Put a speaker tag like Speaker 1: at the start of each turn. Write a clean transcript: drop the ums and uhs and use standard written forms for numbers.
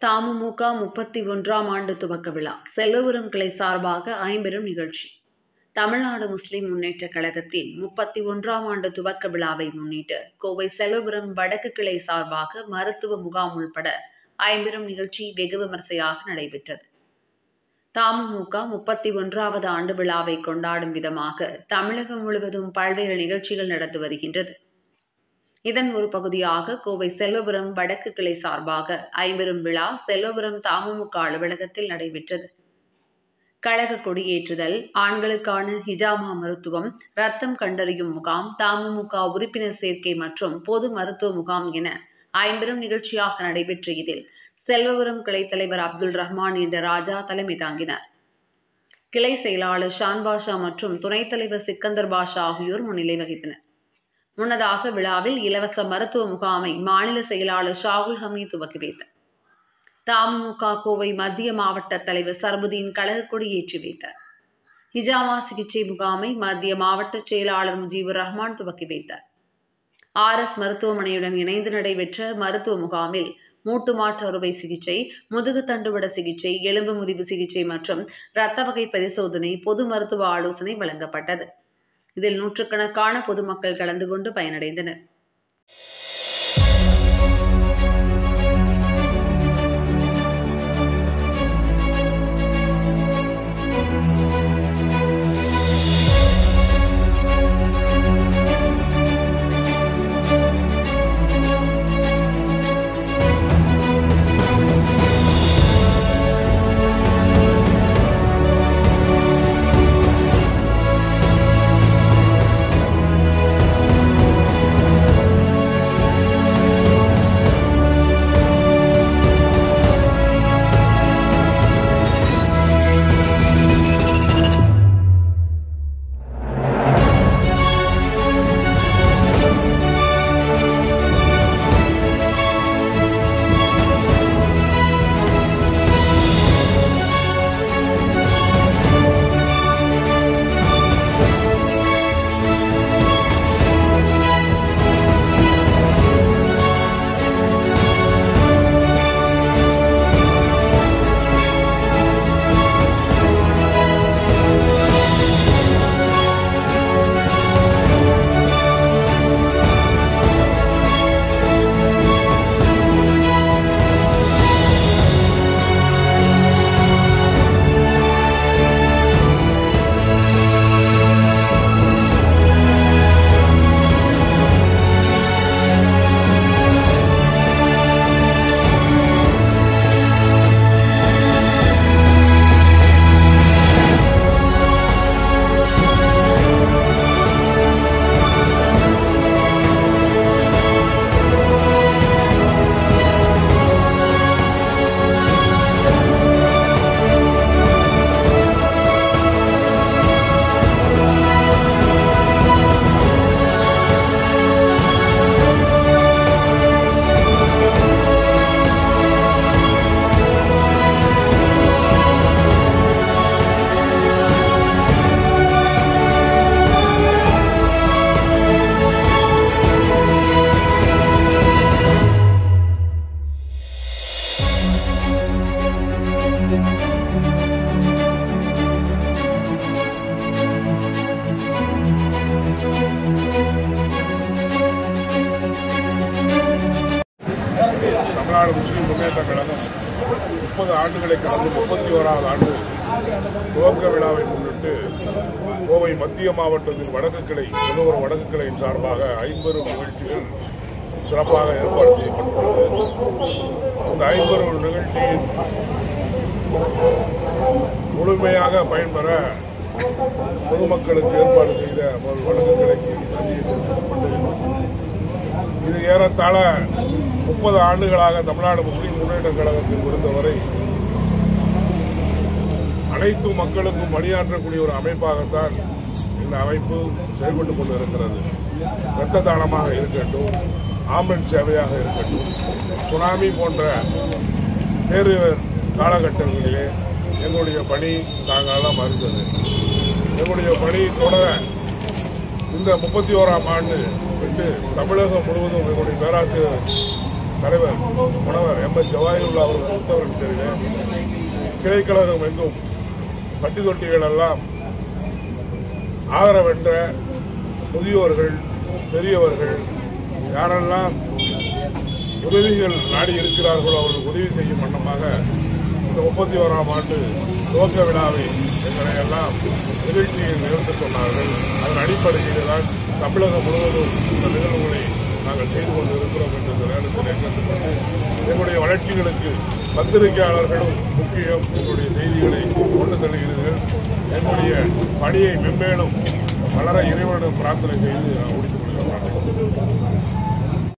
Speaker 1: தமுமுக 31ஆம் ஆண்டு துவக்க விழா செல்வபுரம் கிளை சார்பாக ஐம்பெரும் நிகழ்ச்சி. தமிழ்நாடு முஸ்லிம் முன்னேற்றக் கழகத்தின் 31ஆம் ஆண்டு துவக்க விழாவை முன்னிட்டு கோவை செல்வபுரம் வடக்கு கிளை சார்பாக மருத்துவ முகாம் உள்பட ஐம்பெரும் நிகழ்ச்சி வெகு விமர்சையாக நடைபெற்றது. தமுமுக 31வது ஆண்டு விழாவை கொண்டாடும் விதமாக தமிழகம் முழுவதும் பல்வேறு நிகழ்ச்சிகள் நடந்து வருகின்றது. இதன் ஒரு பகுதியாக கோவை செல்வபுரம் வடக்கு கிளை சார்பாக ஐம்பெரும் விழா செல்வபுரம் தமுமுக அலுவலகத்தில் நடைபெற்றது. கழக கொடியேற்றுதல், ஆண்களுக்கான ஹிஜாமா மருத்துவம், ரத்தம் கண்டறியும் முகாம், தமுமுக உறுப்பினர் சேர்க்கை மற்றும் பொது மருத்துவ முகாம் என ஐம்பெரும் நிகழ்ச்சியாக நடைபெற்ற இதில் செல்வபுரம் கிளை தலைவர் அப்துல் ரஹ்மான் என்ற ராஜா தலைமை தாங்கினார். கிளை செயலாளர் ஷான் பாஷா மற்றும் துணைத் தலைவர் சிக்கந்தர் பாஷா ஆகியோர் முன்னிலை வகித்தனர். முன்னதாக விழாவில் இலவச மருத்துவ முகாமை மாநில செயலாளர் ஷாகுல் ஹமீத் துவக்கி வைத்தார். தமுமுக கோவை மத்திய மாவட்ட தலைவர் சர்புதீன் கழக கொடி ஏற்றி வைத்தார். ஹிஜாமா சிகிச்சை முகாமை மத்திய மாவட்ட செயலாளர் முஜிபுர் ரஹ்மான் துவக்கி வைத்தார். RS மருத்துவமனையுடன் இணைந்து நடைபெற்ற மருத்துவ முகாமில் மூட்டு மாற்று அறுவை சிகிச்சை, முதுகு தண்டுவட சிகிச்சை, எலும்பு முறிவு சிகிச்சை மற்றும் இரத்த வகை பரிசோதனை, பொது மருத்துவ ஆலோசனை வழங்கப்பட்டது. இதில் நூற்றுக்கணக்கான பொதுமக்கள் கலந்து கொண்டு பயனடைந்தனர்.
Speaker 2: தமிழ்நாடு முஸ்லிம் முன்னேற்றக் கழகம் 30 ஆண்டுகளை கடந்து 31வது ஆண்டு துவக்க விழாவை முன்னிட்டு கோவை மத்திய மாவட்டத்தின் வடக்கு கிளை செல்வபுரம் வடக்கு கிளையின் சார்பாக ஐம்பெரும் நிகழ்ச்சிகள் சிறப்பாக ஏற்பாடு செய்யப்பட்டுள்ளது. இந்த ஐம்பெரும் நிகழ்ச்சியின் முழுமையாக பயன்பெற பொதுமக்களுக்கு ஏற்பாடு செய்த வடக்கு கிளைக்கு நன்றியை தெரிவிக்கப்பட்டு, இது ஏறத்தாழ 30 ஆண்டுகளாக தமிழ்நாடு முஸ்லிம் முன்னேற்றக் கழகத்தில் பொறுத்தவரை அனைத்து மக்களுக்கும் பணியாற்றக்கூடிய ஒரு அமைப்பாகத்தான் இந்த அமைப்பு செயல்பட்டுக் கொண்டிருக்கிறது. இரத்த தானமாக இருக்கட்டும், ஆம்புலன்ஸ் சேவையாக இருக்கட்டும், சுனாமி போன்ற பேரிடர் காலகட்டங்களிலே எங்களுடைய பணி நாங்களாம் அறிந்தது. எங்களுடைய பணி தொடர இந்த 31ஆம் ஆண்டு விட்டு தமிழகம் முழுவதும் எங்களுடைய பேராசிரியர் தலைவர் முனைவர் MS ஜவாஹிருல்லா அவர்கள் உத்தரவின் பேரில் கிளைக்கழகம் எங்கும் பட்டி தொட்டிகள் எல்லாம் ஆதரவென்ற முதியோர்கள் பெரியவர்கள் யாரெல்லாம் உதவிகள் நாடி இருக்கிறார்களோ அவர்கள் உதவி செய்யும் வண்ணமாக இந்த 31ஆம் ஆண்டு துவக்க விழாவை எங்களை எல்லாம் நிகழ்ச்சியை நிகழ்த்த சொன்னார்கள். அதன் அடிப்படையில் தான் தமிழகம் முழுவதும் இந்த நிகழ்வுகளை நாங்கள் செய்து கொண்டிருக்கிறோம் என்று இந்த நேரத்தில் கேட்டுக்கொண்டு எங்களுடைய வளர்ச்சிகளுக்கு பத்திரிகையாளர்களும் முக்கியம். எங்களுடைய செய்திகளை கொண்டு செல்கிறீர்கள். எங்களுடைய பணியை மென்மேலும் வளர இறைவனிடம் பிரார்த்தனை செய்து நான் முடித்துக் கொள்கிறேன்.